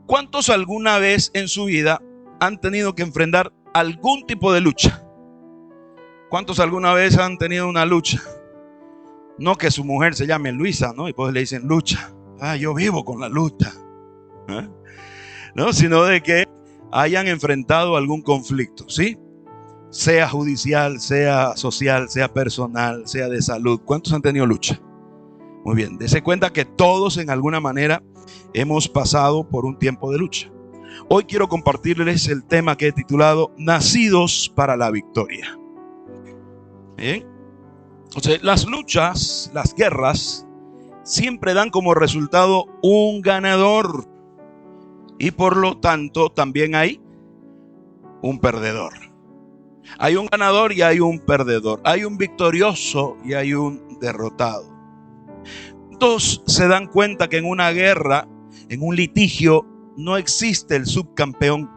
¿Cuántos alguna vez en su vida han tenido que enfrentar algún tipo de lucha? ¿Cuántos alguna vez han tenido una lucha? No que su mujer se llame Luisa, ¿no? Y pues le dicen lucha. Ah, yo vivo con la lucha. ¿Eh? No, sino de que hayan enfrentado algún conflicto, ¿sí? Sea judicial, sea social, sea personal, sea de salud. ¿Cuántos han tenido lucha? Muy bien, dése cuenta que todos en alguna manera hemos pasado por un tiempo de lucha. Hoy quiero compartirles el tema que he titulado Nacidos para la victoria. Bien. Entonces, las luchas, las guerras, siempre dan como resultado un ganador. Y por lo tanto, también hay un perdedor. Hay un ganador y hay un perdedor. Hay un victorioso y hay un derrotado. Todos se dan cuenta que en una guerra, en un litigio, no existe el subcampeón.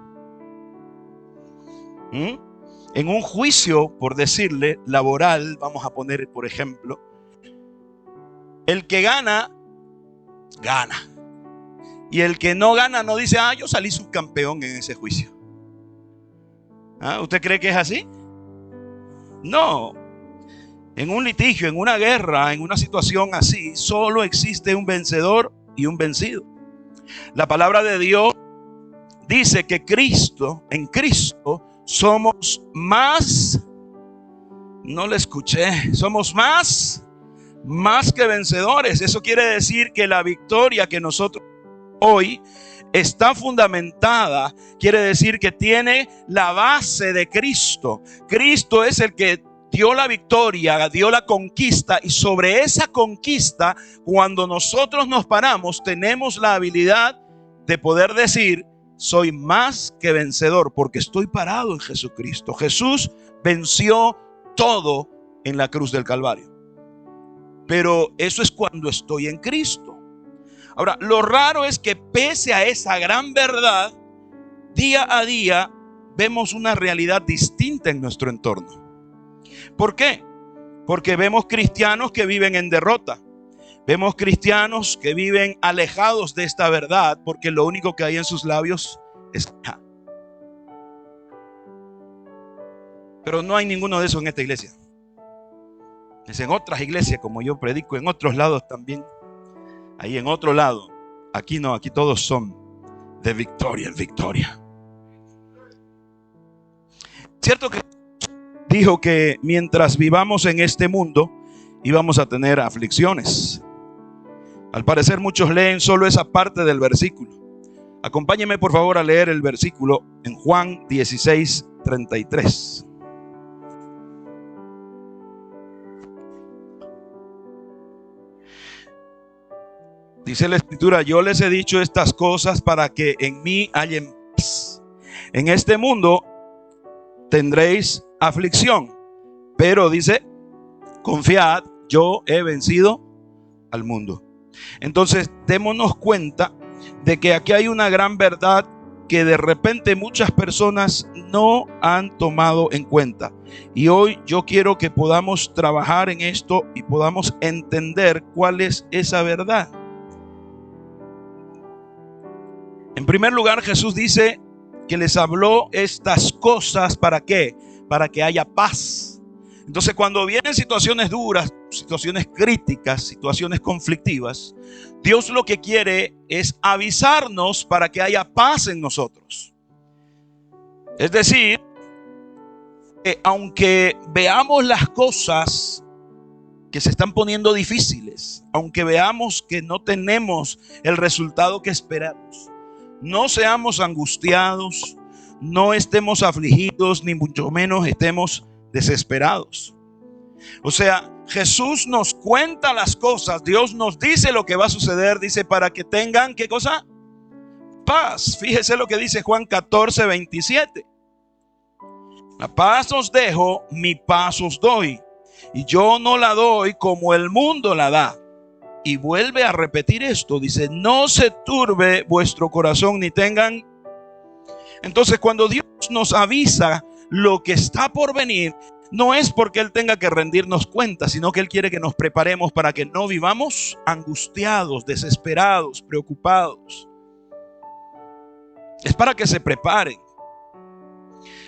En un juicio, por decirle, laboral, vamos a poner por ejemplo, el que gana, gana. Y el que no gana no dice, yo salí subcampeón en ese juicio. ¿Usted cree que es así? No. En un litigio, en una guerra, en una situación así, solo existe un vencedor y un vencido. La palabra de Dios dice que en Cristo, somos más, no le escuché, somos más que vencedores. Eso quiere decir que la victoria que nosotros hoy está fundamentada, quiere decir que tiene la base de Cristo. Cristo es el que dio la victoria, dio la conquista, y sobre esa conquista, cuando nosotros nos paramos, tenemos la habilidad de poder decir: soy más que vencedor porque estoy parado en Jesucristo. Jesús venció todo en la cruz del Calvario. Pero eso es cuando estoy en Cristo. Ahora, lo raro es que pese a esa gran verdad, día a día vemos una realidad distinta en nuestro entorno. ¿Por qué? Porque vemos cristianos que viven en derrota. Vemos cristianos que viven alejados de esta verdad porque lo único que hay en sus labios es queja. Pero no hay ninguno de esos en esta iglesia. Es en otras iglesias, como yo predico en otros lados también. Ahí en otro lado. Aquí no, aquí todos son de victoria en victoria. Cierto que dijo que mientras vivamos en este mundo íbamos a tener aflicciones. Al parecer muchos leen solo esa parte del versículo. Acompáñeme por favor a leer el versículo en Juan 16:33. Dice la escritura: yo les he dicho estas cosas para que en mí hallen paz. En este mundo tendréis aflicción, pero dice: confiad, yo he vencido al mundo. Entonces démonos cuenta de que aquí hay una gran verdad que de repente muchas personas no han tomado en cuenta. Y hoy yo quiero que podamos trabajar en esto y podamos entender cuál es esa verdad. En primer lugar, Jesús dice que les habló estas cosas, ¿para qué? Para que haya paz. Entonces, cuando vienen situaciones duras, situaciones críticas, situaciones conflictivas, Dios lo que quiere es avisarnos para que haya paz en nosotros. Es decir, que aunque veamos las cosas que se están poniendo difíciles, aunque veamos que no tenemos el resultado que esperamos, no seamos angustiados, no estemos afligidos, ni mucho menos estemos desesperados. O sea, Jesús nos cuenta las cosas, Dios nos dice lo que va a suceder, dice para que tengan, ¿qué cosa? Paz. Fíjese lo que dice Juan 14:27. La paz os dejo, mi paz os doy, y yo no la doy como el mundo la da. Y vuelve a repetir esto, dice: no se turbe vuestro corazón ni tengan. Entonces, cuando Dios nos avisa lo que está por venir, no es porque Él tenga que rendirnos cuenta, sino que Él quiere que nos preparemos para que no vivamos angustiados, desesperados, preocupados. Es para que se preparen.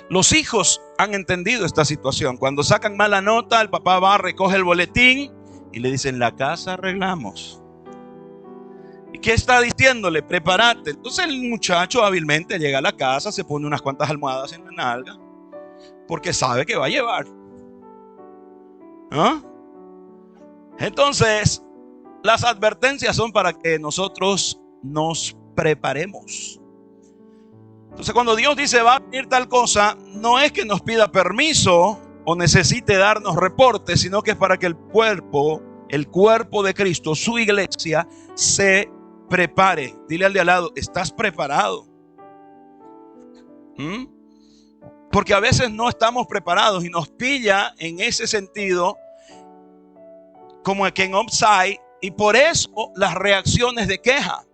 Los hijos han entendido esta situación. Cuando sacan mala nota, el papá va, recoge el boletín y le dicen: la casa arreglamos. ¿Y qué está diciéndole? Prepárate. Entonces el muchacho hábilmente llega a la casa, se pone unas cuantas almohadas en la nalga, porque sabe que va a llevar. ¿Ah? Entonces, las advertencias son para que nosotros nos preparemos. Entonces, cuando Dios dice va a venir tal cosa, no es que nos pida permiso o necesite darnos reportes, sino que es para que el cuerpo de Cristo, su iglesia, se prepare. Dile al de al lado: ¿estás preparado? Porque a veces no estamos preparados y nos pilla en ese sentido como que en upside, y por eso las reacciones de queja.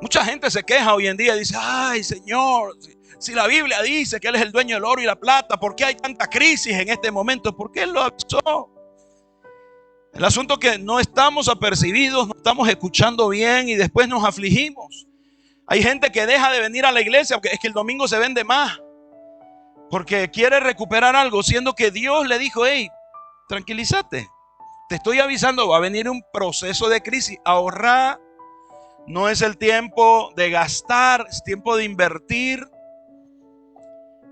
Mucha gente se queja hoy en día y dice: ay, Señor, si la Biblia dice que Él es el dueño del oro y la plata, ¿por qué hay tanta crisis en este momento? Porque Él lo avisó. El asunto es que no estamos apercibidos, no estamos escuchando bien y después nos afligimos. Hay gente que deja de venir a la iglesia porque es que el domingo se vende más, porque quiere recuperar algo, siendo que Dios le dijo: hey, tranquilízate, te estoy avisando, va a venir un proceso de crisis. Ahorrar. No es el tiempo de gastar, es tiempo de invertir.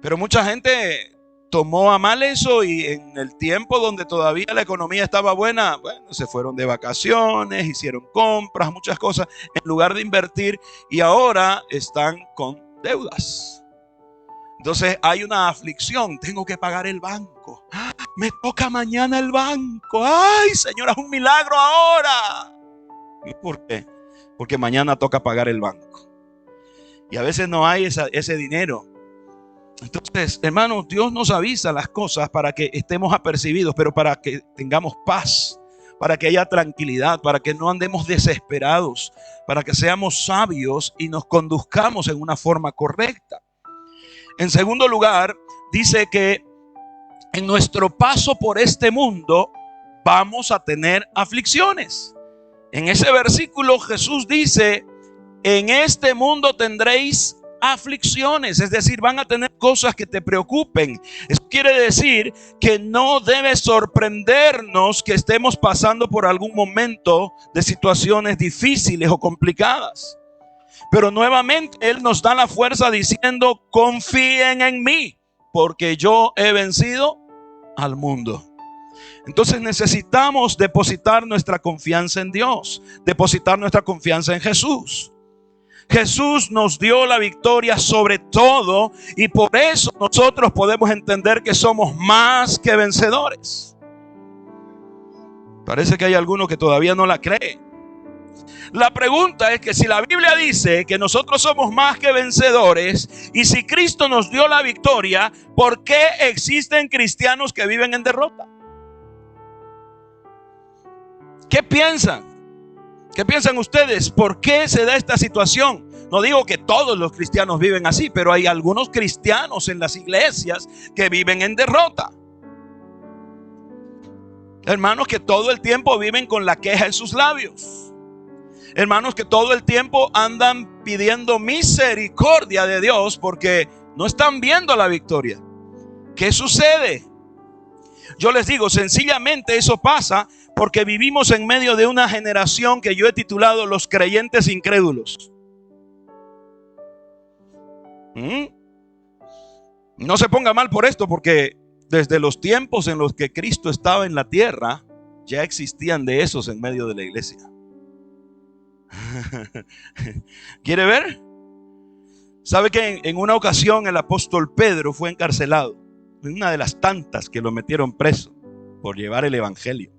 Pero mucha gente tomó a mal eso, y en el tiempo donde todavía la economía estaba buena, bueno, se fueron de vacaciones, hicieron compras, muchas cosas, en lugar de invertir, y ahora están con deudas. Entonces hay una aflicción: tengo que pagar el banco. Me toca mañana el banco. Ay, Señor, haz un milagro ahora. ¿Y por qué? Porque mañana toca pagar el banco. Y a veces no hay ese dinero. Entonces, hermanos, Dios nos avisa las cosas para que estemos apercibidos, pero para que tengamos paz, para que haya tranquilidad, para que no andemos desesperados, para que seamos sabios y nos conduzcamos en una forma correcta. En segundo lugar, dice que en nuestro paso por este mundo vamos a tener aflicciones. En ese versículo Jesús dice: en este mundo tendréis aflicciones, es decir, van a tener cosas que te preocupen. Eso quiere decir que no debe sorprendernos que estemos pasando por algún momento de situaciones difíciles o complicadas. Pero nuevamente Él nos da la fuerza diciendo: confíen en mí, porque yo he vencido al mundo. Entonces necesitamos depositar nuestra confianza en Dios, depositar nuestra confianza en Jesús. Jesús nos dio la victoria sobre todo, y por eso nosotros podemos entender que somos más que vencedores. Parece que hay alguno que todavía no la cree. La pregunta es que si la Biblia dice que nosotros somos más que vencedores, y si Cristo nos dio la victoria, ¿por qué existen cristianos que viven en derrota? ¿Qué piensan? ¿Qué piensan ustedes? ¿Por qué se da esta situación? No digo que todos los cristianos viven así, pero hay algunos cristianos en las iglesias que viven en derrota. Hermanos que todo el tiempo viven con la queja en sus labios. Hermanos que todo el tiempo andan pidiendo misericordia de Dios porque no están viendo la victoria. ¿Qué sucede? Yo les digo, sencillamente eso pasa porque vivimos en medio de una generación que yo he titulado los creyentes incrédulos. No se ponga mal por esto, porque desde los tiempos en los que Cristo estaba en la tierra, ya existían de esos en medio de la iglesia. ¿Quiere ver? ¿Sabe que en una ocasión el apóstol Pedro fue encarcelado? Una de las tantas que lo metieron preso por llevar el evangelio.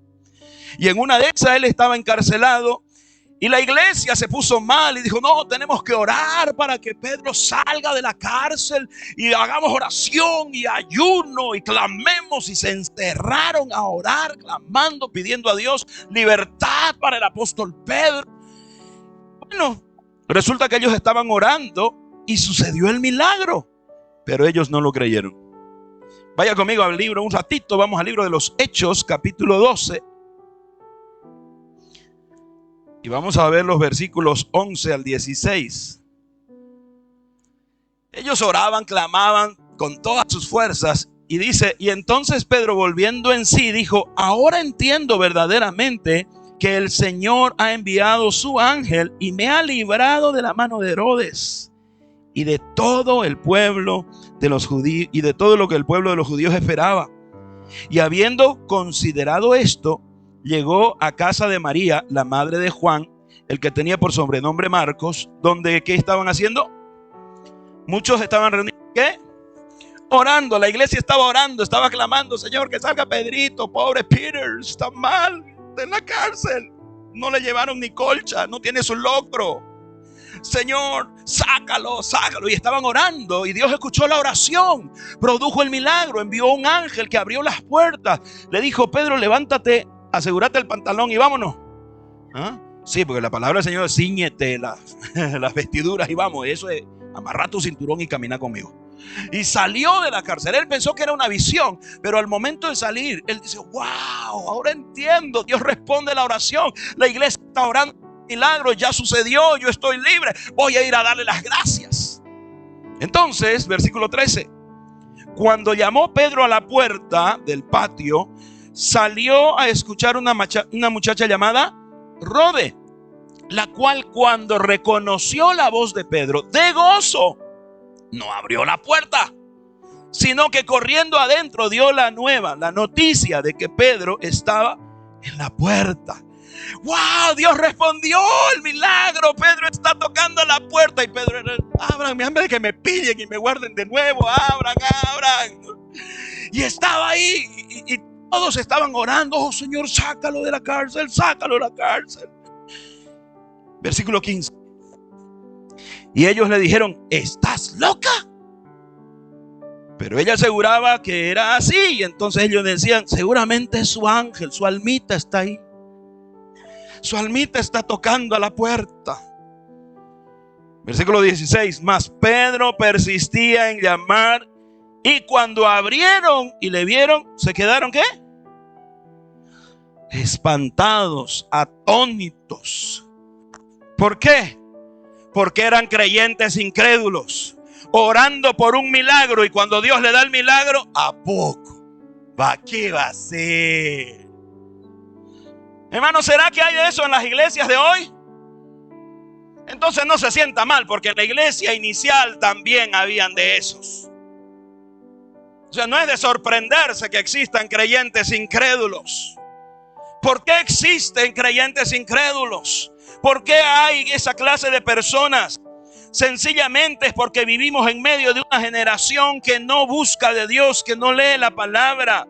Y en una de esas él estaba encarcelado, y la iglesia se puso mal y dijo: no, tenemos que orar para que Pedro salga de la cárcel, y hagamos oración y ayuno y clamemos. Y se encerraron a orar, clamando, pidiendo a Dios libertad para el apóstol Pedro. Bueno, resulta que ellos estaban orando y sucedió el milagro, pero ellos no lo creyeron. Vaya conmigo al libro un ratito, vamos al libro de los Hechos, capítulo 12. Y vamos a ver los versículos 11 al 16. Ellos oraban, clamaban con todas sus fuerzas. Y dice, y entonces Pedro, volviendo en sí, dijo: ahora entiendo verdaderamente que el Señor ha enviado su ángel y me ha librado de la mano de Herodes y de todo el pueblo de los judíos, y de todo lo que el pueblo de los judíos esperaba. Y habiendo considerado esto, llegó a casa de María, la madre de Juan, el que tenía por sobrenombre Marcos, donde ¿qué estaban haciendo? Muchos estaban reunidos, ¿qué? Orando. La iglesia estaba orando, estaba clamando: Señor, que salga Pedrito, pobre Peter, está mal, está en la cárcel, no le llevaron ni colcha, no tiene su locro. Señor, sácalo, sácalo. Y estaban orando, y Dios escuchó la oración, produjo el milagro, envió un ángel que abrió las puertas. Le dijo: Pedro, levántate, asegúrate el pantalón y vámonos. ¿Ah? Sí, porque la palabra del Señor es: cíñete las vestiduras y vamos. Eso es: amarra tu cinturón y camina conmigo. Y salió de la cárcel. Él pensó que era una visión, pero al momento de salir, él dice: wow, ahora entiendo. Dios responde la oración. La iglesia está orando, milagro ya sucedió, yo estoy libre, voy a ir a darle las gracias. Entonces, versículo 13: cuando llamó Pedro a la puerta del patio, salió a escuchar una muchacha llamada Rode, la cual, cuando reconoció la voz de Pedro, de gozo, no abrió la puerta, sino que corriendo adentro dio la noticia de que Pedro estaba en la puerta. ¡Wow! Dios respondió el milagro. Pedro está tocando la puerta y Pedro: abran, mi hambre de que me pillen y me guarden de nuevo. Abran, abran. Y estaba ahí y todos estaban orando: oh Señor, sácalo de la cárcel, sácalo de la cárcel. Versículo 15: y ellos le dijeron: ¿estás loca? Pero ella aseguraba que era así. Y entonces ellos decían: seguramente es su ángel, su almita está ahí. Su almita está tocando a la puerta. Versículo 16: mas Pedro persistía en llamar, y cuando abrieron y le vieron, se quedaron ¿qué? Espantados, atónitos. ¿Por qué? Porque eran creyentes incrédulos, orando por un milagro, y cuando Dios le da el milagro, ¿a poco? ¿Qué va a ser? Hermano, ¿será que hay de eso en las iglesias de hoy? Entonces no se sienta mal, porque en la iglesia inicial también habían de esos. O sea, no es de sorprenderse que existan creyentes incrédulos. ¿Por qué existen creyentes incrédulos? ¿Por qué hay esa clase de personas? Sencillamente es porque vivimos en medio de una generación que no busca de Dios, que no lee la palabra.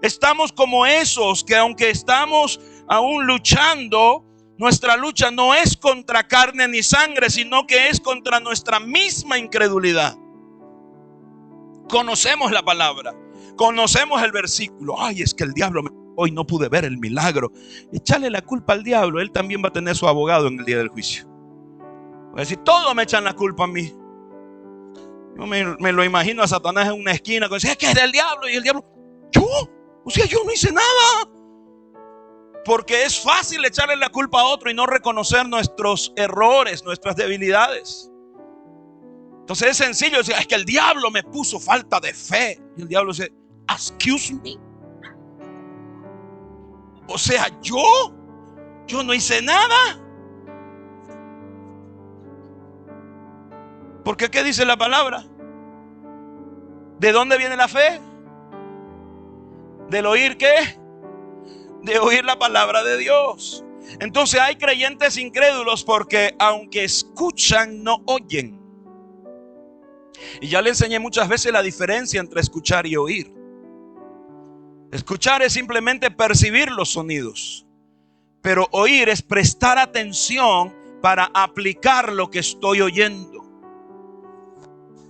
Estamos como esos que, aunque estamos aún luchando, nuestra lucha no es contra carne ni sangre, sino que es contra nuestra misma incredulidad. Conocemos la palabra, conocemos el versículo. Ay, es que el diablo hoy no pude ver el milagro. Échale la culpa al diablo, él también va a tener su abogado en el día del juicio. Va a decir: todos me echan la culpa a mí. Yo me lo imagino a Satanás en una esquina que dice: es que es del diablo. Y el diablo: ¿yo? O sea, yo no hice nada. Porque es fácil echarle la culpa a otro y no reconocer nuestros errores, nuestras debilidades. Entonces es sencillo decir: es que el diablo me puso falta de fe. Y el diablo dice: excuse me. O sea, yo no hice nada. Porque ¿qué dice la palabra? ¿De dónde viene la fe? ¿Del oír qué? De oír la palabra de Dios. Entonces hay creyentes incrédulos porque aunque escuchan, no oyen. Y ya le enseñé muchas veces la diferencia entre escuchar y oír. Escuchar es simplemente percibir los sonidos, pero oír es prestar atención para aplicar lo que estoy oyendo.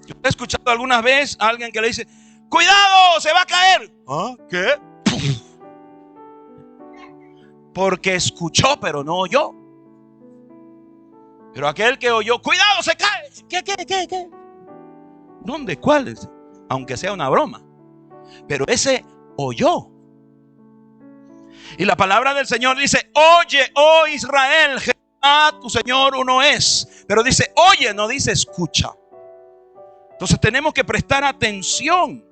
Yo he escuchado algunas veces a alguien que le dice: ¡cuidado, se va a caer! ¿Ah? ¿Qué? Porque escuchó pero no oyó. Pero aquel que oyó: ¡cuidado, se cae! ¿Qué? ¿Dónde? ¿Cuáles? Aunque sea una broma. Pero ese oyó. Y la palabra del Señor dice: oye, oh Israel, Jehová tu Señor uno es. Pero dice oye, no dice escucha. Entonces tenemos que prestar atención.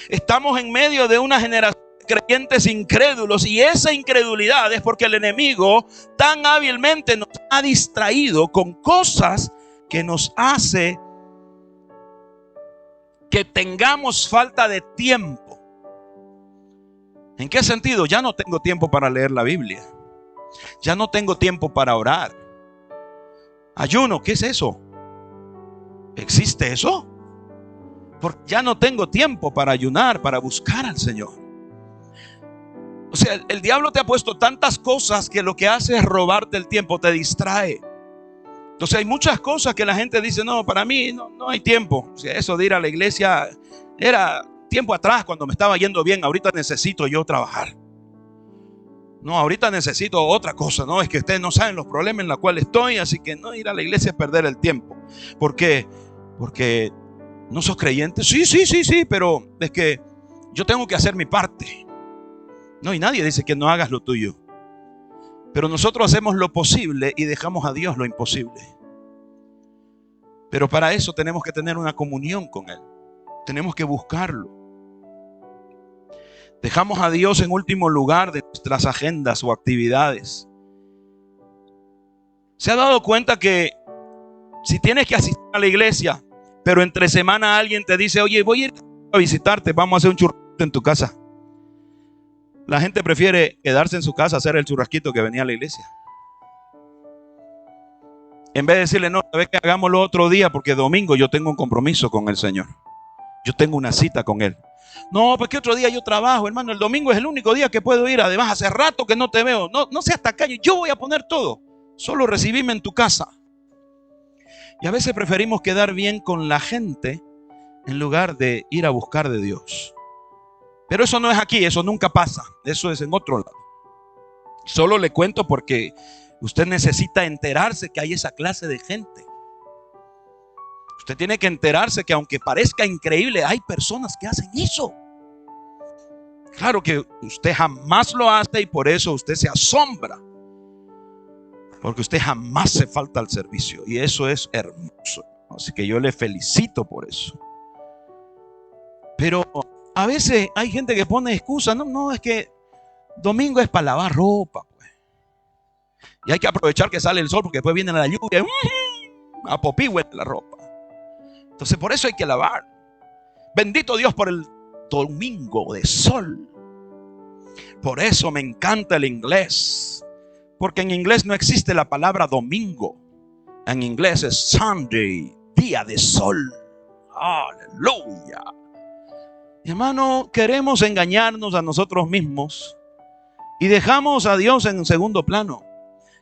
Estamos en medio de una generación de creyentes incrédulos, y esa incredulidad es porque el enemigo tan hábilmente nos ha distraído con cosas que nos hace que tengamos falta de tiempo. ¿En qué sentido? Ya no tengo tiempo para leer la Biblia. Ya no tengo tiempo para orar. Ayuno, ¿qué es eso? ¿Existe eso? Porque ya no tengo tiempo para ayunar, para buscar al Señor. O sea, el diablo te ha puesto tantas cosas que lo que hace es robarte el tiempo, te distrae. Entonces hay muchas cosas que la gente dice, no, para mí no hay tiempo. O sea, eso de ir a la iglesia era tiempo atrás cuando me estaba yendo bien. Ahorita necesito yo trabajar. No, ahorita necesito otra cosa. No, es que ustedes no saben los problemas en los cuales estoy, así que no ir a la iglesia es perder el tiempo. ¿Por qué? Porque ¿no sos creyente? Sí, pero es que yo tengo que hacer mi parte. No, y nadie dice que no hagas lo tuyo. Pero nosotros hacemos lo posible y dejamos a Dios lo imposible. Pero para eso tenemos que tener una comunión con Él. Tenemos que buscarlo. Dejamos a Dios en último lugar de nuestras agendas o actividades. ¿Se ha dado cuenta que si tienes que asistir a la iglesia, pero entre semana alguien te dice, oye, voy a ir a visitarte, vamos a hacer un churrasquito en tu casa? La gente prefiere quedarse en su casa a hacer el churrasquito que venir a la iglesia. En vez de decirle, no, sabes que hagámoslo otro día porque domingo yo tengo un compromiso con el Señor. Yo tengo una cita con Él. No, pues que otro día yo trabajo, hermano. El domingo es el único día que puedo ir. Además, hace rato que no te veo. No seas tacaño. Yo voy a poner todo. Solo recibime en tu casa. Y a veces preferimos quedar bien con la gente en lugar de ir a buscar de Dios. Pero eso no es aquí, eso nunca pasa. Eso es en otro lado. Solo le cuento porque usted necesita enterarse que hay esa clase de gente. Usted tiene que enterarse que aunque parezca increíble, hay personas que hacen eso. Claro que usted jamás lo hace y por eso usted se asombra. Porque usted jamás se falta al servicio. Y eso es hermoso. Así que yo le felicito por eso. Pero a veces hay gente que pone excusas. No, es que domingo es para lavar ropa, pues. Y hay que aprovechar que sale el sol porque después viene la lluvia. A popí huele la ropa. Entonces por eso hay que lavar. Bendito Dios por el domingo de sol. Por eso me encanta el inglés. Porque en inglés no existe la palabra domingo. En inglés es Sunday, día de sol. Aleluya. Hermano, queremos engañarnos a nosotros mismos y dejamos a Dios en segundo plano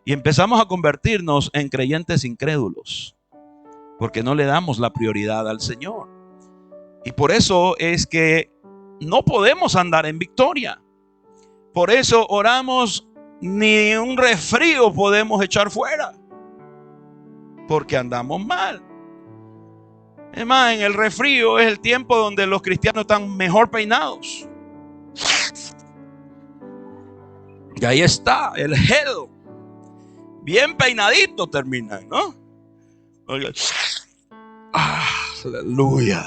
y empezamos a convertirnos en creyentes incrédulos porque no le damos la prioridad al Señor. Y por eso es que no podemos andar en victoria. Por eso oramos, ni un resfrío podemos echar fuera porque andamos mal. Es más, en el resfrío es el tiempo donde los cristianos están mejor peinados. Y ahí está el gel. Bien peinadito termina, ¿no? Aleluya.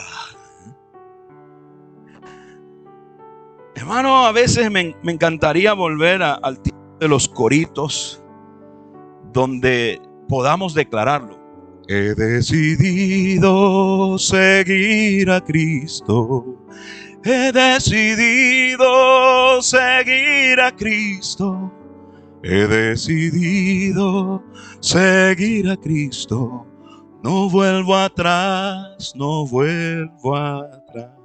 Hermano, a veces me encantaría volver al tiempo de los coritos, donde podamos declararlo. He decidido seguir a Cristo. He decidido seguir a Cristo. He decidido seguir a Cristo. No vuelvo atrás, no vuelvo atrás.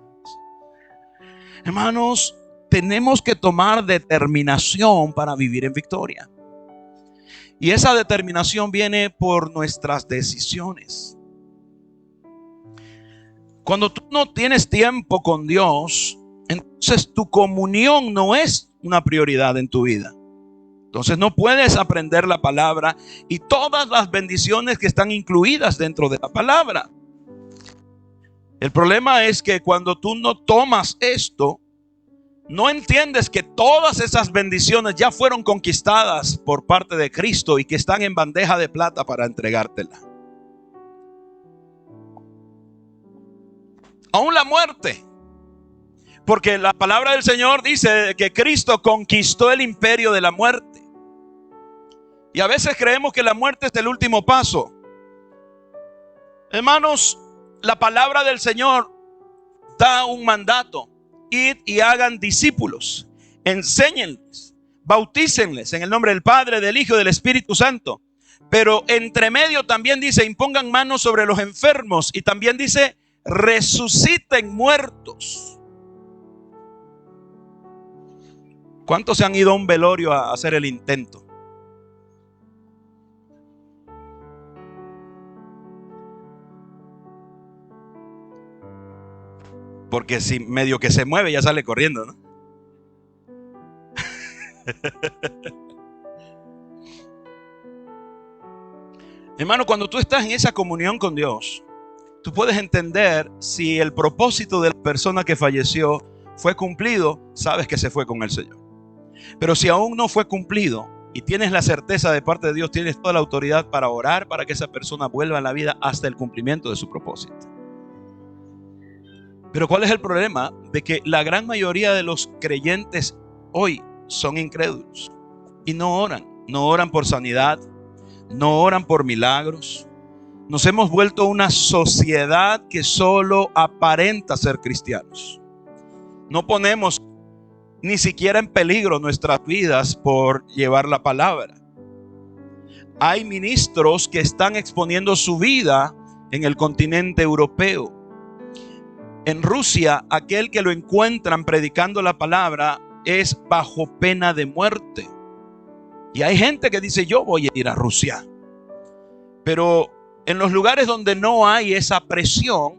Hermanos, tenemos que tomar determinación para vivir en victoria. Y esa determinación viene por nuestras decisiones. Cuando tú no tienes tiempo con Dios, entonces tu comunión no es una prioridad en tu vida. Entonces no puedes aprender la palabra y todas las bendiciones que están incluidas dentro de la palabra. El problema es que cuando tú no tomas esto, no entiendes que todas esas bendiciones ya fueron conquistadas por parte de Cristo y que están en bandeja de plata para entregártela. aún la muerte. Porque la palabra del Señor dice que Cristo conquistó el imperio de la muerte. Y a veces creemos que la muerte es el último paso. Hermanos, la palabra del Señor da un mandato: id y hagan discípulos, enséñenles, bautícenles en el nombre del Padre, del Hijo y del Espíritu Santo. Pero entre medio también dice: impongan manos sobre los enfermos, y también dice: resuciten muertos. ¿Cuántos se han ido a un velorio a hacer el intento? Porque si medio que se mueve ya sale corriendo, ¿no? Hermano, cuando tú estás en esa comunión con Dios, tú puedes entender si el propósito de la persona que falleció fue cumplido. Sabes que se fue con el Señor. Pero si aún no fue cumplido y tienes la certeza de parte de Dios, tienes toda la autoridad para orar para que esa persona vuelva a la vida hasta el cumplimiento de su propósito. Pero ¿cuál es el problema? De que la gran mayoría de los creyentes hoy son incrédulos y no oran. No oran por sanidad, no oran por milagros. Nos hemos vuelto una sociedad que solo aparenta ser cristianos. No ponemos ni siquiera en peligro nuestras vidas por llevar la palabra. Hay ministros que están exponiendo su vida en el continente europeo. En Rusia, aquel que lo encuentran predicando la palabra es bajo pena de muerte. Y hay gente que dice: yo voy a ir a Rusia. Pero en los lugares donde no hay esa presión,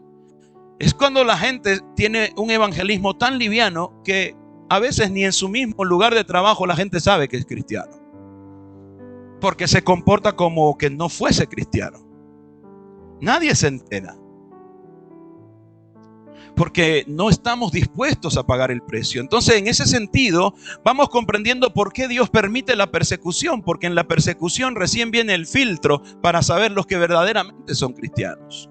es cuando la gente tiene un evangelismo tan liviano que a veces ni en su mismo lugar de trabajo la gente sabe que es cristiano, porque se comporta como que no fuese cristiano. Nadie se entera, porque no estamos dispuestos a pagar el precio. Entonces, en ese sentido, vamos comprendiendo por qué Dios permite la persecución, porque en la persecución recién viene el filtro para saber los que verdaderamente son cristianos.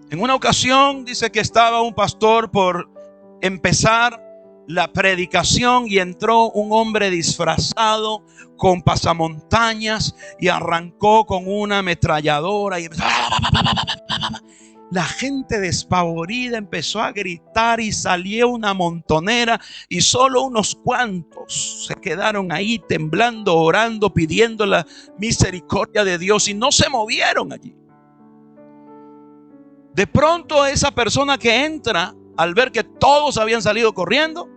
En una ocasión dice que estaba un pastor por empezar la predicación y entró un hombre disfrazado con pasamontañas y arrancó con una ametralladora y la gente despavorida empezó a gritar y salió una montonera, y solo unos cuantos se quedaron ahí temblando, orando, pidiendo la misericordia de Dios, y no se movieron allí. De pronto esa persona que entra, al ver que todos habían salido corriendo,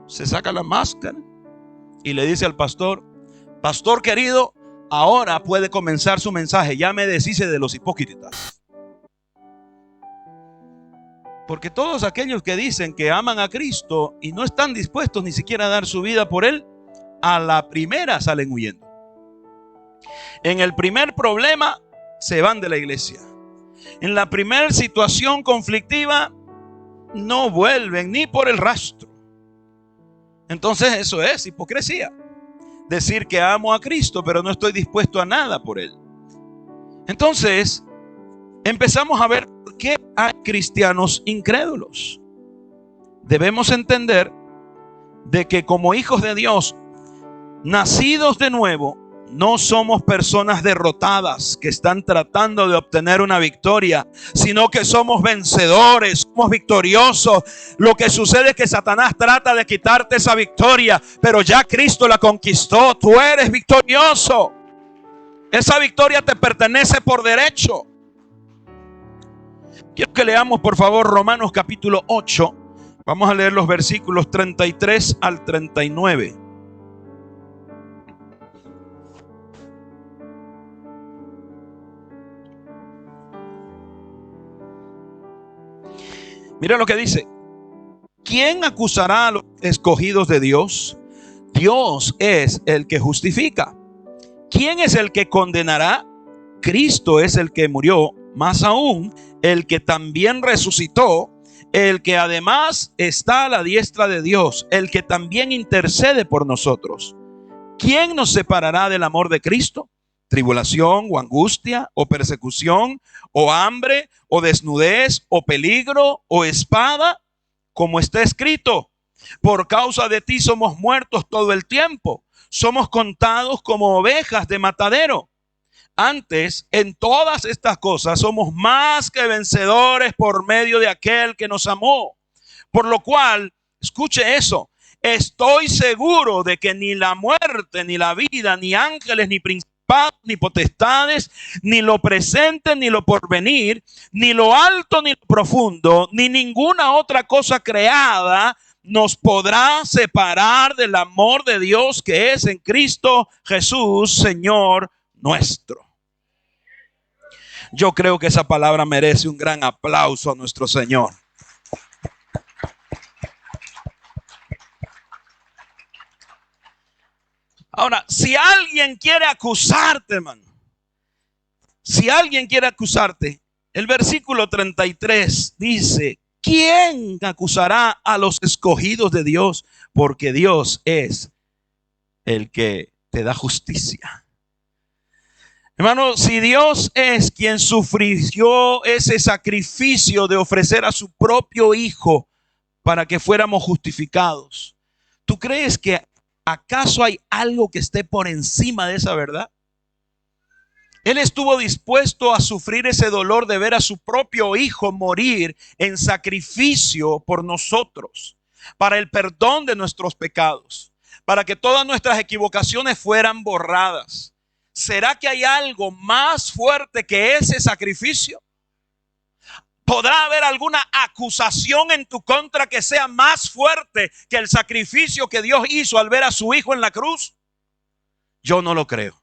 se saca la máscara y le dice al pastor: pastor querido, ahora puede comenzar su mensaje, ya me deshice de los hipócritas. Porque todos aquellos que dicen que aman a Cristo y no están dispuestos ni siquiera a dar su vida por Él, a la primera salen huyendo. En el primer problema se van de la iglesia. En la primera situación conflictiva no vuelven ni por el rastro. Entonces eso es hipocresía. Decir que amo a Cristo pero no estoy dispuesto a nada por Él. Entonces empezamos a ver por qué hay cristianos incrédulos. Debemos entender de que como hijos de Dios, nacidos de nuevo, no somos personas derrotadas que están tratando de obtener una victoria, sino que somos vencedores, somos victoriosos. Lo que sucede es que Satanás trata de quitarte esa victoria, pero ya Cristo la conquistó. Tú eres victorioso. Esa victoria te pertenece por derecho. Quiero que leamos por favor Romanos capítulo 8. Vamos a leer los versículos 33 al 39. Mira lo que dice: ¿quién acusará a los escogidos de Dios? Dios es el que justifica. ¿Quién es el que condenará? Cristo es el que murió, más aún el que también resucitó, el que además está a la diestra de Dios, el que también intercede por nosotros. ¿Quién nos separará del amor de Cristo? tribulación o angustia o persecución o hambre o desnudez o peligro o espada, como está escrito: por causa de ti somos muertos todo el tiempo, somos contados como ovejas de matadero. Antes, en todas estas cosas somos más que vencedores por medio de aquel que nos amó. Por lo cual, escuche eso, estoy seguro de que ni la muerte, ni la vida, ni ángeles, ni principados, ni potestades, ni lo presente, ni lo porvenir, ni lo alto, ni lo profundo, ni ninguna otra cosa creada nos podrá separar del amor de Dios que es en Cristo Jesús, Señor nuestro. Yo creo que esa palabra merece un gran aplauso a nuestro Señor. Ahora, si alguien quiere acusarte, hermano, si alguien quiere acusarte, el versículo 33 dice: ¿quién acusará a los escogidos de Dios? Porque Dios es el que te da justicia. Hermano, si Dios es quien sufrió ese sacrificio de ofrecer a su propio Hijo para que fuéramos justificados, ¿tú crees que acaso hay algo que esté por encima de esa verdad? Él estuvo dispuesto a sufrir ese dolor de ver a su propio Hijo morir en sacrificio por nosotros, para el perdón de nuestros pecados, para que todas nuestras equivocaciones fueran borradas. ¿Será que hay algo más fuerte que ese sacrificio? ¿Podrá haber alguna acusación en tu contra que sea más fuerte que el sacrificio que Dios hizo al ver a su Hijo en la cruz? Yo no lo creo.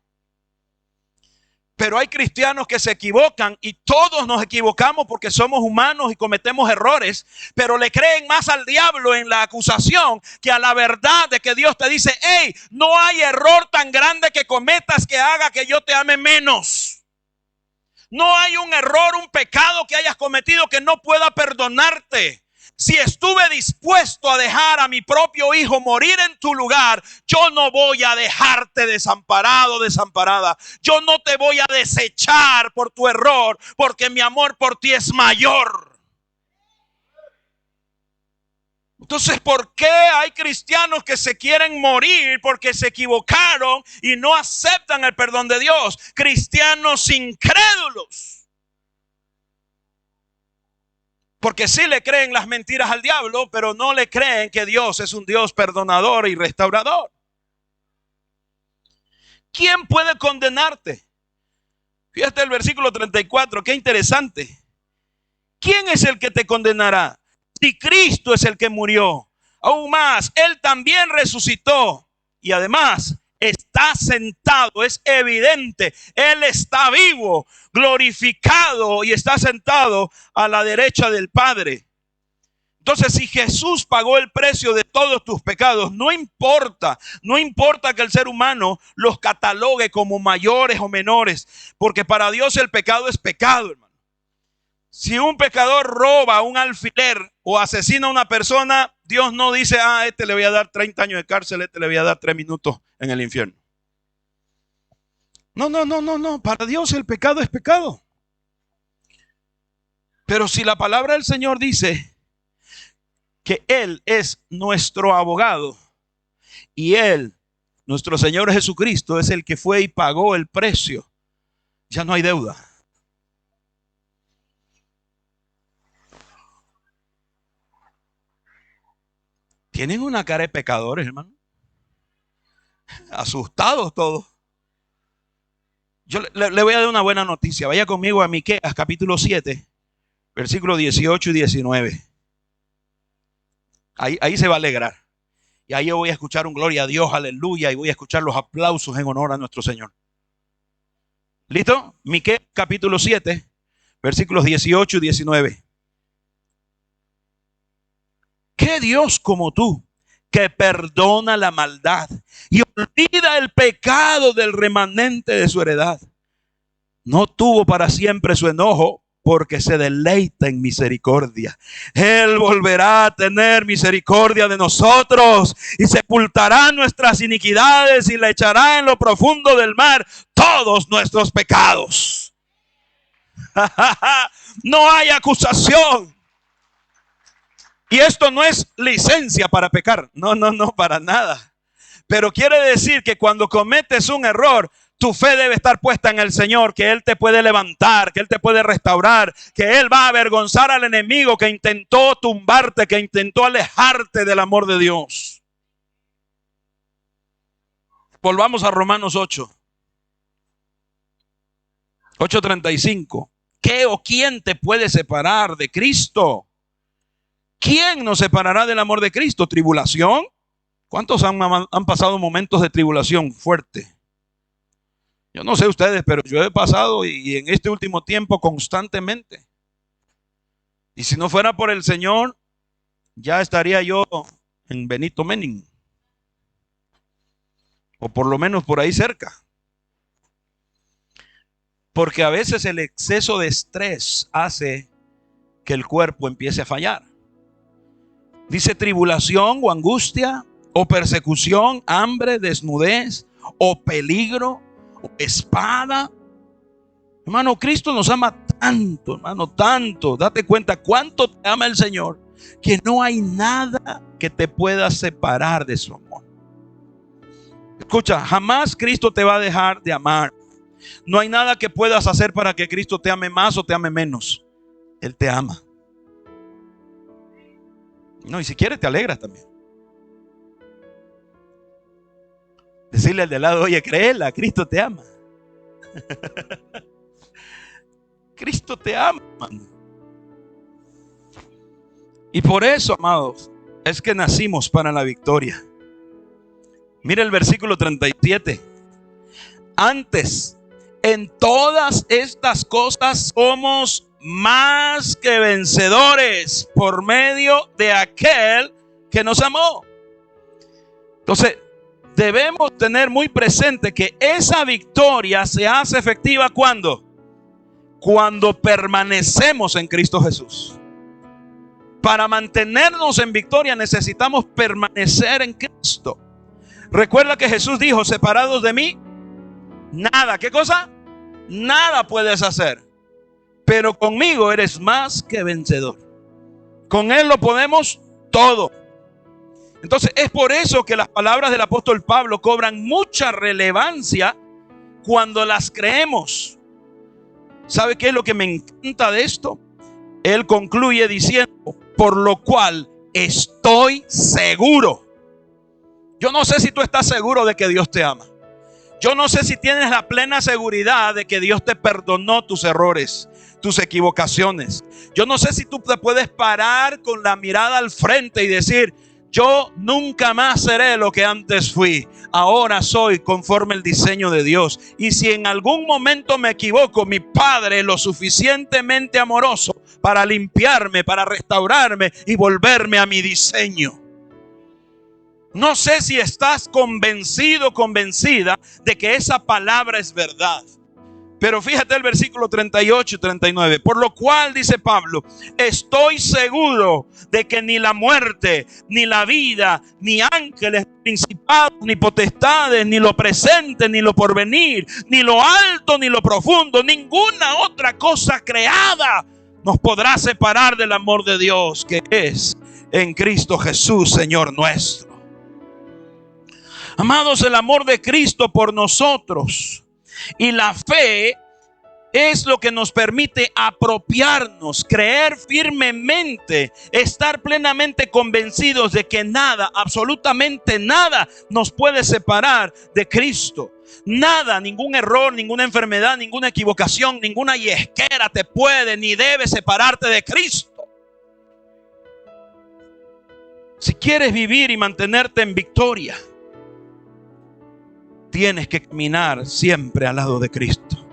Pero hay cristianos que se equivocan, y todos nos equivocamos porque somos humanos y cometemos errores, pero le creen más al diablo en la acusación que a la verdad de que Dios te dice: hey, no hay error tan grande que cometas que haga que yo te ame menos. No hay un error, un pecado que hayas cometido que no pueda perdonarte. Si estuve dispuesto a dejar a mi propio Hijo morir en tu lugar, yo no voy a dejarte desamparado, desamparada. Yo no te voy a desechar por tu error, porque mi amor por ti es mayor. Entonces, ¿por qué hay cristianos que se quieren morir porque se equivocaron y no aceptan el perdón de Dios? Cristianos incrédulos. Porque sí le creen las mentiras al diablo, pero no le creen que Dios es un Dios perdonador y restaurador. ¿Quién puede condenarte? Fíjate el versículo 34, qué interesante. ¿Quién es el que te condenará? Si Cristo es el que murió, aún más, Él también resucitó y además está sentado, es evidente, Él está vivo, glorificado y está sentado a la derecha del Padre. Entonces, si Jesús pagó el precio de todos tus pecados, no importa que el ser humano los catalogue como mayores o menores, porque para Dios el pecado es pecado, hermano. Si un pecador roba un alfiler o asesina a una persona, Dios no dice: a este le voy a dar 30 años de cárcel, este le voy a dar 3 minutos en el infierno. No. Para Dios el pecado es pecado. Pero si la palabra del Señor dice que Él es nuestro abogado y Él, nuestro Señor Jesucristo, es el que fue y pagó el precio, ya no hay deuda. Tienen una cara de pecadores, hermano. Asustados todos. Yo le voy a dar una buena noticia. Vaya conmigo a Miqueas capítulo 7, versículos 18 y 19. Ahí se va a alegrar. Y ahí yo voy a escuchar un gloria a Dios, aleluya, y voy a escuchar los aplausos en honor a nuestro Señor. ¿Listo? Miqueas capítulo 7, versículos 18 y 19. ¿Qué Dios como tú, que perdona la maldad y olvida el pecado del remanente de su heredad? No tuvo para siempre su enojo, porque se deleita en misericordia. Él volverá a tener misericordia de nosotros y sepultará nuestras iniquidades y la echará en lo profundo del mar. todos nuestros pecados. No hay acusación. Y esto no es licencia para pecar. No, para nada. Pero quiere decir que cuando cometes un error, tu fe debe estar puesta en el Señor, que Él te puede levantar, que Él te puede restaurar, que Él va a avergonzar al enemigo que intentó tumbarte, que intentó alejarte del amor de Dios. Volvamos a Romanos 8:35. ¿Qué o quién te puede separar de Cristo? ¿Quién nos separará del amor de Cristo? ¿Tribulación? ¿Cuántos han pasado momentos de tribulación fuerte? Yo no sé ustedes, pero yo he pasado y en este último tiempo constantemente. Y si no fuera por el Señor, ya estaría yo en Benito Menin. O por lo menos por ahí cerca. Porque a veces el exceso de estrés hace que el cuerpo empiece a fallar. Dice tribulación o angustia, o persecución, hambre, desnudez, o peligro, o espada. Hermano, Cristo nos ama tanto, hermano, tanto. Date cuenta cuánto te ama el Señor, que no hay nada que te pueda separar de su amor. Escucha, jamás Cristo te va a dejar de amar. No hay nada que puedas hacer para que Cristo te ame más o te ame menos. Él te ama. No, y si quieres te alegras también. Decirle al de lado, oye, créela, Cristo te ama. Cristo te ama, hermano. Y por eso, amados, es que nacimos para la victoria. Mira el versículo 37. Antes, en todas estas cosas somos más que vencedores por medio de aquel que nos amó. Entonces, debemos tener muy presente que esa victoria se hace efectiva ¿cuándo? Cuando permanecemos en Cristo Jesús. Para mantenernos en victoria necesitamos permanecer en Cristo. Recuerda que Jesús dijo, separados de mí, nada, ¿qué cosa? Nada puedes hacer. Pero conmigo eres más que vencedor. Con Él lo podemos todo. Entonces es por eso que las palabras del apóstol Pablo cobran mucha relevancia cuando las creemos. ¿Sabe qué es lo que me encanta de esto? Él concluye diciendo, por lo cual estoy seguro. Yo no sé si tú estás seguro de que Dios te ama. Yo no sé si tienes la plena seguridad de que Dios te perdonó tus errores, tus equivocaciones. Yo no sé si tú te puedes parar con la mirada al frente y decir, yo nunca más seré lo que antes fui. Ahora soy conforme el diseño de Dios. Y si en algún momento me equivoco, mi Padre es lo suficientemente amoroso para limpiarme, para restaurarme y volverme a mi diseño. No sé si estás convencido, convencida de que esa palabra es verdad. Pero fíjate el versículo 38 y 39. Por lo cual, dice Pablo, estoy seguro de que ni la muerte, ni la vida, ni ángeles, principados, ni potestades, ni lo presente, ni lo porvenir, ni lo alto, ni lo profundo, ninguna otra cosa creada nos podrá separar del amor de Dios que es en Cristo Jesús, Señor nuestro. Amados, el amor de Cristo por nosotros y la fe es lo que nos permite apropiarnos, creer firmemente, estar plenamente convencidos de que nada, absolutamente nada nos puede separar de Cristo. Nada, ningún error, ninguna enfermedad, ninguna equivocación, ninguna yesquera te puede ni debe separarte de Cristo. Si quieres vivir y mantenerte en victoria, tienes que caminar siempre al lado de Cristo.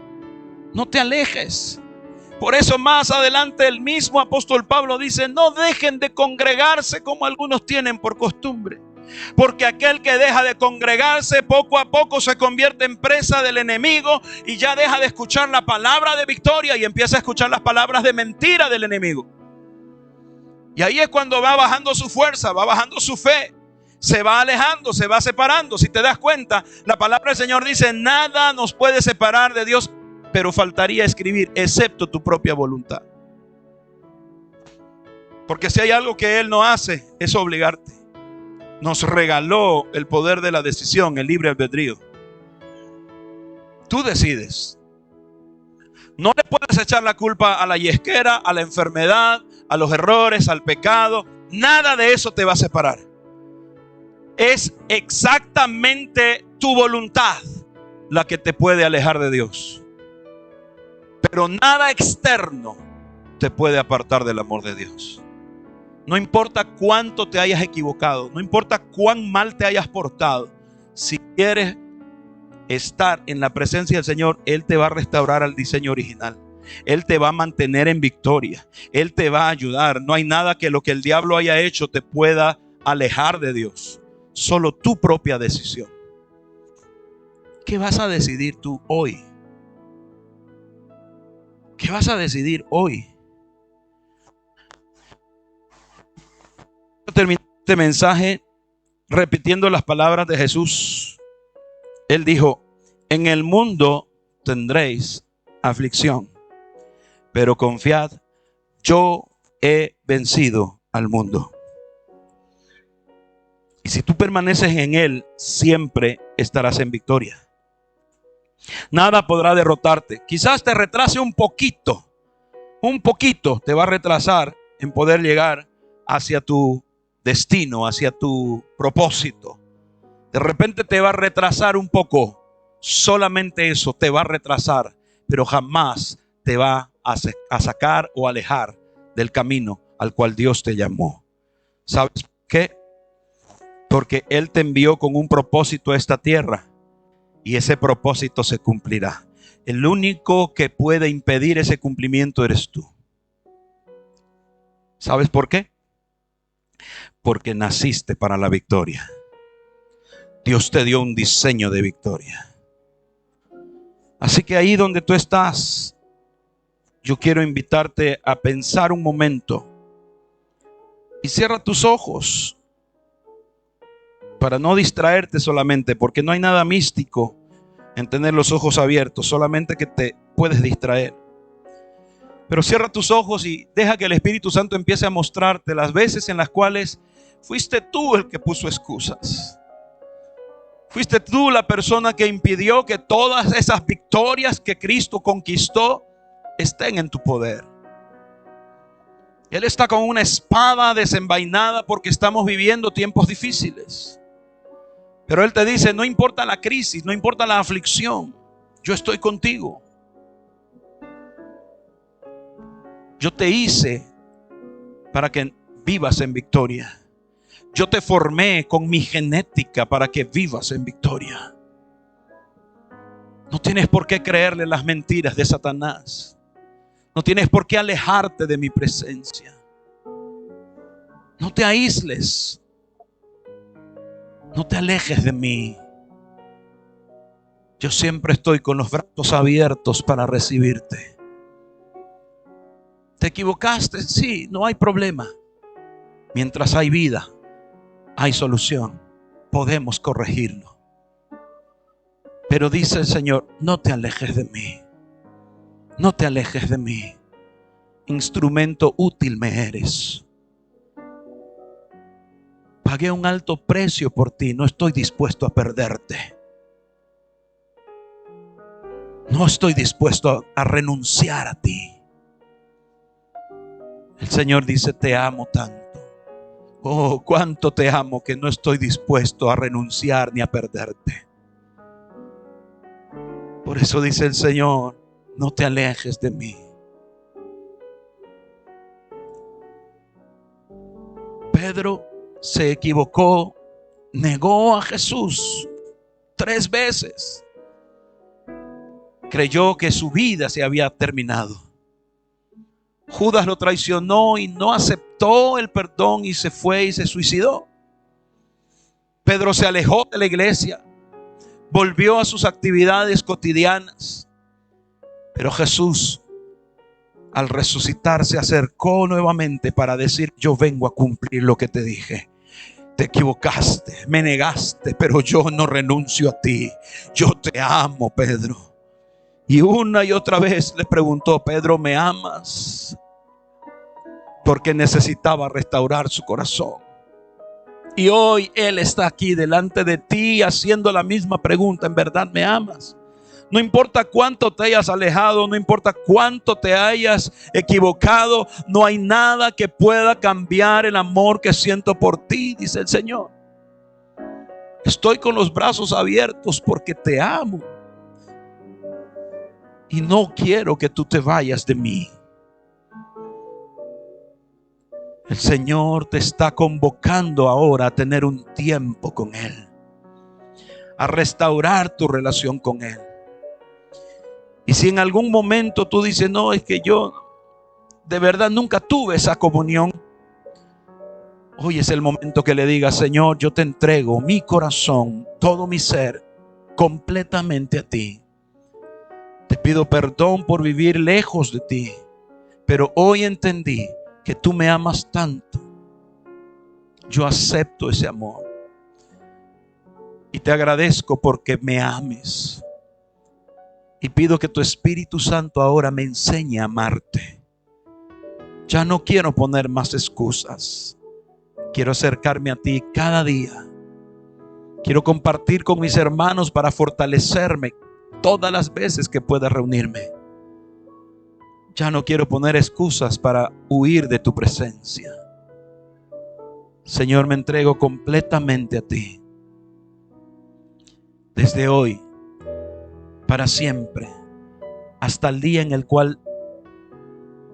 No te alejes. Por eso más adelante el mismo apóstol Pablo dice, no dejen de congregarse como algunos tienen por costumbre. Porque aquel que deja de congregarse poco a poco se convierte en presa del enemigo y ya deja de escuchar la palabra de victoria y empieza a escuchar las palabras de mentira del enemigo. Y ahí es cuando va bajando su fuerza, va bajando su fe. se va alejando, se va separando. Si te das cuenta, la palabra del Señor dice: nada nos puede separar de Dios, pero faltaría escribir, excepto tu propia voluntad. Porque si hay algo que Él no hace, es obligarte. Nos regaló el poder de la decisión, el libre albedrío. Tú decides. No le puedes echar la culpa a la yesquera, a la enfermedad, a los errores, al pecado. Nada de eso te va a separar. Es exactamente tu voluntad la que te puede alejar de Dios. Pero nada externo te puede apartar del amor de Dios. No importa cuánto te hayas equivocado, no importa cuán mal te hayas portado, si quieres estar en la presencia del Señor, Él te va a restaurar al diseño original. Él te va a mantener en victoria. Él te va a ayudar. No hay nada que lo que el diablo haya hecho te pueda alejar de Dios. Solo tu propia decisión. ¿Qué vas a decidir tú hoy? ¿Qué vas a decidir hoy? Terminé este mensaje repitiendo las palabras de Jesús. Él dijo: en el mundo tendréis aflicción, pero confiad, yo he vencido al mundo. Y si tú permaneces en Él, siempre estarás en victoria. Nada podrá derrotarte. Quizás te retrase un poquito te va a retrasar en poder llegar hacia tu destino, hacia tu propósito. De repente te va a retrasar un poco. Solamente eso te va a retrasar, pero jamás te va a sacar o alejar del camino al cual Dios te llamó. ¿Sabes por qué? Porque Él te envió con un propósito a esta tierra y ese propósito se cumplirá. El único que puede impedir ese cumplimiento eres tú. ¿Sabes por qué? Porque naciste para la victoria. Dios te dio un diseño de victoria. Así que ahí donde tú estás, yo quiero invitarte a pensar un momento y cierra tus ojos para no distraerte solamente, porque no hay nada místico en tener los ojos abiertos, solamente que te puedes distraer. Pero cierra tus ojos y deja que el Espíritu Santo empiece a mostrarte las veces en las cuales fuiste tú el que puso excusas. Fuiste tú la persona que impidió que todas esas victorias que Cristo conquistó estén en tu poder. Él está con una espada desenvainada porque estamos viviendo tiempos difíciles. Pero Él te dice: no importa la crisis, no importa la aflicción, yo estoy contigo. Yo te hice para que vivas en victoria. Yo te formé con mi genética para que vivas en victoria. No tienes por qué creerle las mentiras de Satanás. No tienes por qué alejarte de mi presencia. No te aísles. No te alejes de mí. Yo siempre estoy con los brazos abiertos para recibirte. ¿Te equivocaste? Sí, no hay problema. Mientras hay vida, hay solución. Podemos corregirlo. Pero dice el Señor: no te alejes de mí. No te alejes de mí. Instrumento útil me eres. Pagué un alto precio por ti. No estoy dispuesto a perderte. No estoy dispuesto a renunciar a ti. El Señor dice: te amo tanto. Oh, cuánto te amo que no estoy dispuesto a renunciar ni a perderte. Por eso dice el Señor: no te alejes de mí. Pedro se equivocó, negó a Jesús 3 veces. Creyó que su vida se había terminado. Judas lo traicionó y no aceptó el perdón y se fue y se suicidó. Pedro se alejó de la iglesia, volvió a sus actividades cotidianas. Pero Jesús, al resucitar, se acercó nuevamente para decir: yo vengo a cumplir lo que te dije. te equivocaste, me negaste, pero yo no renuncio a ti. Yo te amo, Pedro. Y una y otra vez le preguntó: Pedro, ¿me amas? Porque necesitaba restaurar su corazón. Y hoy Él está aquí delante de ti haciendo la misma pregunta: ¿en verdad me amas? No importa cuánto te hayas alejado, no importa cuánto te hayas equivocado, no hay nada que pueda cambiar el amor que siento por ti, dice el Señor. Estoy con los brazos abiertos porque te amo y no quiero que tú te vayas de mí. El Señor te está convocando ahora a tener un tiempo con Él, a restaurar tu relación con Él. Y si en algún momento tú dices: no, es que yo de verdad nunca tuve esa comunión, hoy es el momento que le digas: Señor, yo te entrego mi corazón, todo mi ser, completamente a ti. Te pido perdón por vivir lejos de ti, pero hoy entendí que tú me amas tanto. Yo acepto ese amor y te agradezco porque me ames. Y pido que tu Espíritu Santo ahora me enseñe a amarte. Ya no quiero poner más excusas. Quiero acercarme a ti cada día. Quiero compartir con mis hermanos para fortalecerme todas las veces que pueda reunirme. Ya no quiero poner excusas para huir de tu presencia. Señor, me entrego completamente a ti. Desde hoy, para siempre, hasta el día en el cual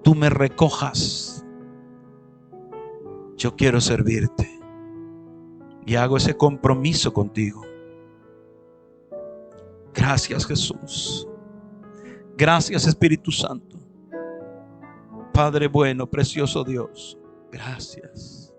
tú me recojas, yo quiero servirte y hago ese compromiso contigo. Gracias, Jesús. Gracias, Espíritu Santo. Padre bueno, precioso Dios, gracias.